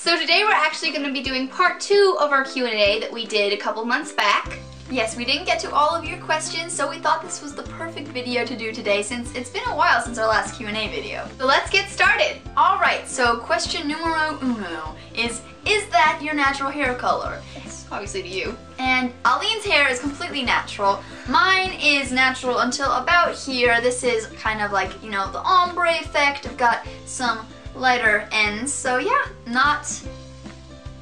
So today we're actually going to be doing part 2 of our Q&A that we did a couple months back. Yes, we didn't get to all of your questions, so we thought this was the perfect video to do today since it's been a while since our last Q&A video. So let's get started! Alright, so question numero uno is that your natural hair color? It's obviously to you. And Aline's hair is completely natural. Mine is natural until about here. This is kind of like, you know, the ombre effect. I've got some lighter ends, so yeah, not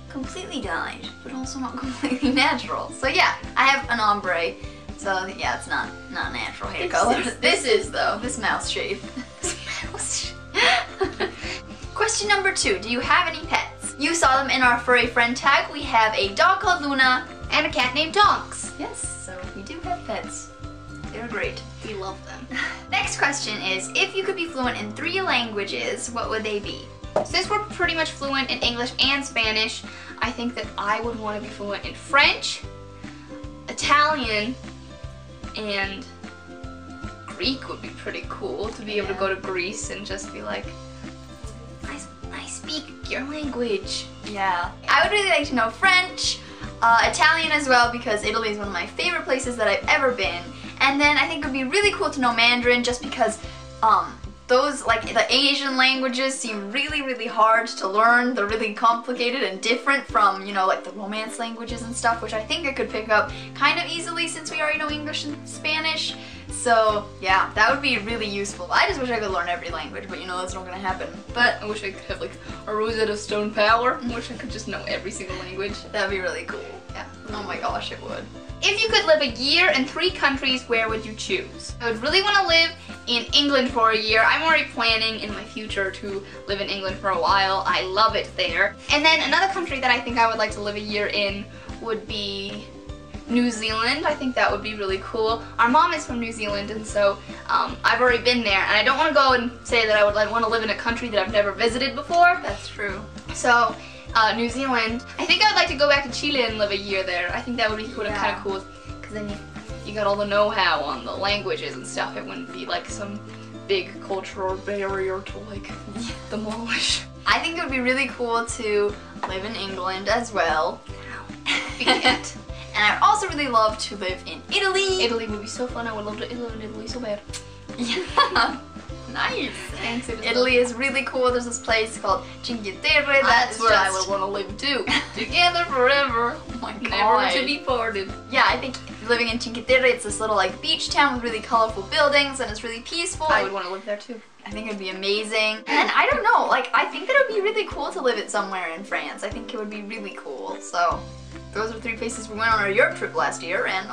completely dyed, but also not completely natural. So yeah, I have an ombre, so yeah, it's not natural hair color. This is though, this mouse shape. Question number 2, do you have any pets? You saw them in our furry friend tag. We have a dog called Luna and a cat named Tonks. Yes, so we do have pets. They're great. We love them. Next question is, if you could be fluent in 3 languages, what would they be? Since we're pretty much fluent in English and Spanish, I think that I would want to be fluent in French, Italian, and Greek would be pretty cool to be able to go to Greece and just be like, I speak your language. Yeah. I would really like to know French, Italian as well, because Italy is one of my favorite places that I've ever been. And then I think it would be really cool to know Mandarin just because those, like, the Asian languages seem really hard to learn. They're really complicated and different from, you know, like the Romance languages and stuff, which I think I could pick up kind of easily since we already know English and Spanish. So yeah, that would be really useful. I just wish I could learn every language, but you know, that's not gonna happen. But I wish I could have like a Rosetta Stone power. I wish I could just know every single language. That'd be really cool. Yeah. Oh my gosh, it would. If you could live a year in 3 countries, where would you choose? I would really want to live in England for a year. I'm already planning in my future to live in England for a while. I love it there. And then another country that I think I would like to live a year in would be New Zealand. I think that would be really cool. Our mom is from New Zealand, and so I've already been there, and I don't want to go and say that I would want to live in a country that I've never visited before. That's true. So New Zealand. I think I would like to go back to Chile and live a year there. I think that would be cool and kind of cool, because then you got all the know-how on the languages and stuff. It wouldn't be like some big cultural barrier to like demolish. I think it would be really cool to live in England as well. And I'd also really love to live in Italy. Italy would be so fun. I would love to live in Italy so bad. Yeah. Nice. Thanks. Italy is really cool. There's this place called Cinque Terre. That's where I would want to live too. Together forever. Oh my god. Never to be parted. Yeah, I think living in Cinque Terre, it's this little like beach town with really colorful buildings and it's really peaceful. I would want to live there too. I think it would be amazing. And I don't know, like I think that it would be really cool to live it somewhere in France. I think it would be really cool. So those are 3 places we went on our Europe trip last year, and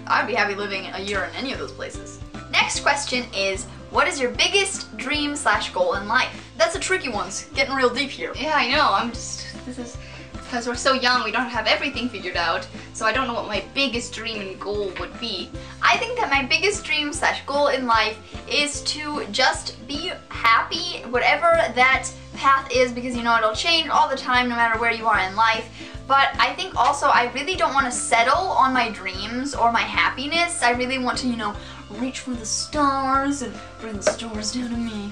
I'd be happy living a year in any of those places. Next question is, what is your biggest dream / goal in life? That's a tricky one. It's getting real deep here. Yeah, I know. This is because we're so young, we don't have everything figured out, so I don't know what my biggest dream and goal would be. I think that my biggest dream / goal in life is to just be happy, whatever that path is, because you know it'll change all the time no matter where you are in life. But I think also I really don't want to settle on my dreams or my happiness. I really want to, you know, reach for the stars and bring the stars down to me.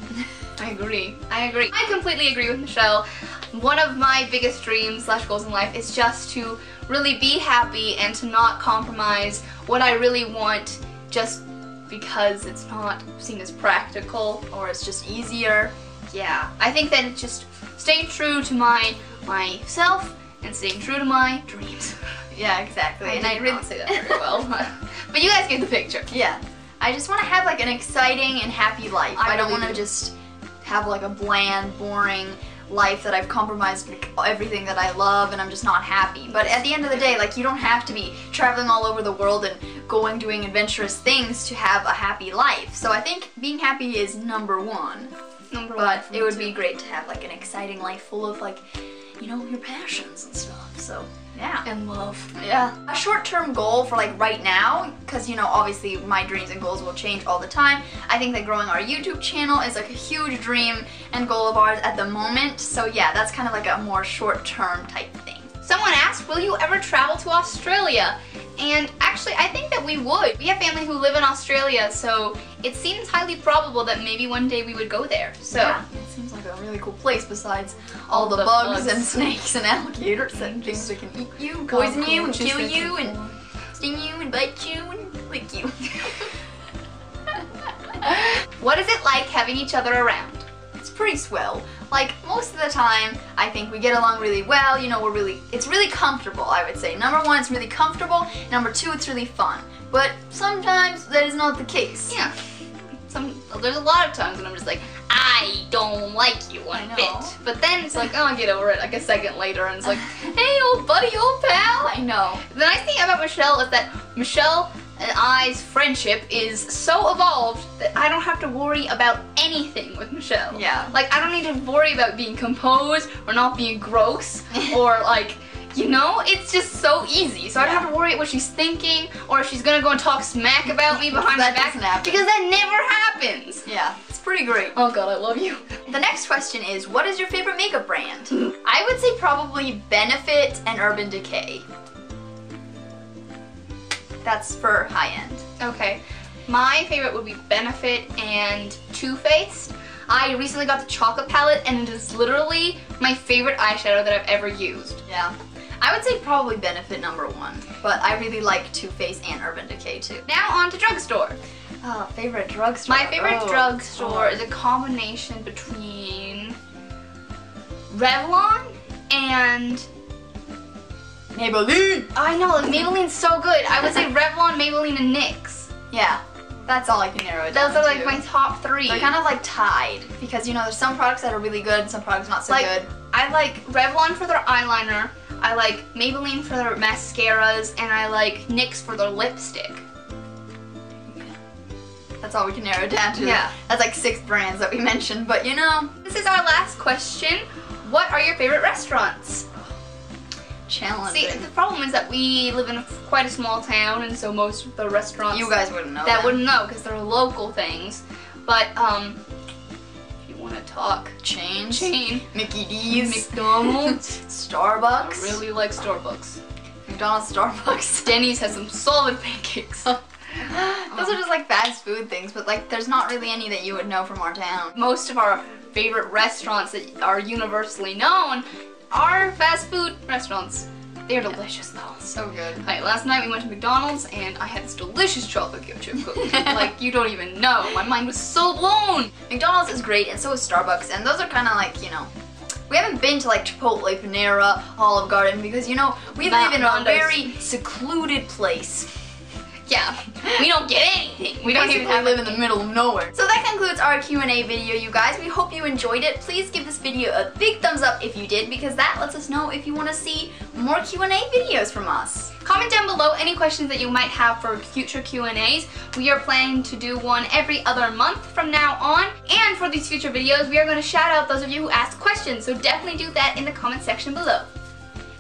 I agree. I completely agree with Michelle. One of my biggest dreams / goals in life is just to really be happy and to not compromise what I really want just because it's not seen as practical or it's just easier. Yeah, I think that it's just staying true to myself and staying true to my dreams. Yeah, exactly. I did not say that very well. But you guys get the picture. Yeah. I just want to have like an exciting and happy life. I don't want to just have like a bland, boring life that I've compromised everything that I love and I'm just not happy. But at the end of the day, like, you don't have to be traveling all over the world and doing adventurous things to have a happy life. So I think being happy is number one. But it would be great to have like an exciting life full of like, you know, your passions and stuff. So yeah. And love. Yeah. A short-term goal for like right now, because you know, obviously my dreams and goals will change all the time. I think that growing our YouTube channel is like a huge dream and goal of ours at the moment. So yeah, that's kind of like a more short-term type thing. Someone asked, will you ever travel to Australia? And actually, I think that we would. We have family who live in Australia, so it seems highly probable that maybe one day we would go there. So yeah, it seems like a really really cool place besides all the bugs and snakes and alligators and things that can eat you, poison you, and kill you, and sting you, and bite you, and lick you. What is it like having each other around? It's pretty swell. Like, most of the time, I think we get along really well, you know, it's really comfortable, I would say. Number one, it's really comfortable. Number two, it's really fun. But sometimes that is not the case. Yeah. There's a lot of times when I'm just like, I don't like you one bit. But then it's like, oh, I'll get over it like a second later, and it's like, hey, old buddy, old pal. I know. The nice thing about Michelle is that Michelle and I's friendship is so evolved that I don't have to worry about anything with Michelle. Yeah. Like, I don't need to worry about being composed or not being gross or like, you know, it's just so easy. So I don't have to worry about what she's thinking or if she's gonna go and talk smack about me behind my back. Because that never happens. Yeah, it's pretty great. Oh god, I love you. The next question is, what is your favorite makeup brand? I would say probably Benefit and Urban Decay. That's for high end. Okay. My favorite would be Benefit and Too Faced. I recently got the chocolate palette and it is literally my favorite eyeshadow that I've ever used. Yeah. I would say probably Benefit number one, but I really like Too Faced and Urban Decay too. Now on to drugstore. Oh, favorite drugstore. My favorite drugstore is a combination between Revlon and Maybelline. I know, like Maybelline's so good. I would say Revlon, Maybelline, and NYX. Yeah, that's all I can narrow it down Those are like to. my top three. They're kind of like tied because, you know, there's some products that are really good and some products not so good. I like Revlon for their eyeliner, I like Maybelline for their mascaras, and I like NYX for their lipstick. That's all we can narrow it down to. Yeah. That's like 6 brands that we mentioned, but you know. This is our last question. What are your favorite restaurants? Challenging. See, the problem is that we live in quite a small town, and so most of the restaurants you guys wouldn't know that wouldn't know because they're local things. But if you want to talk chain, Mickey D's, McDonald's, Starbucks. I really like Starbucks. McDonald's, Starbucks. Denny's has some solid pancakes. Those are just like fast food things, but like there's not really any that you would know from our town. Most of our favorite restaurants that are universally known are fast food restaurants. They're delicious though. So good. Alright, last night we went to McDonald's and I had this delicious chocolate chip cookie. Like, you don't even know. My mind was so blown. McDonald's is great and so is Starbucks, and those are kind of like, you know, we haven't been to like Chipotle, Panera, Olive Garden because, you know, we live in a very secluded place. Yeah, we don't get anything. We don't even live in the middle of nowhere. So that concludes our Q&A video, you guys. We hope you enjoyed it. Please give this video a big thumbs up if you did, because that lets us know if you want to see more Q&A videos from us. Comment down below any questions that you might have for future Q&As. We are planning to do one every other month from now on. And for these future videos, we are going to shout out those of you who asked questions. So definitely do that in the comment section below.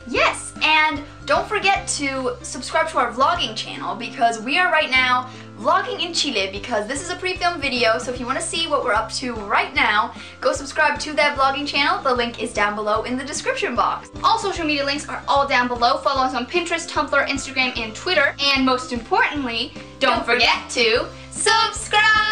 Yes, and don't forget to subscribe to our vlogging channel because we are right now vlogging in Chile because this is a pre-filmed video, so if you want to see what we're up to right now, go subscribe to that vlogging channel. The link is down below in the description box. All social media links are all down below. Follow us on Pinterest, Tumblr, Instagram, and Twitter. And most importantly, don't forget to subscribe!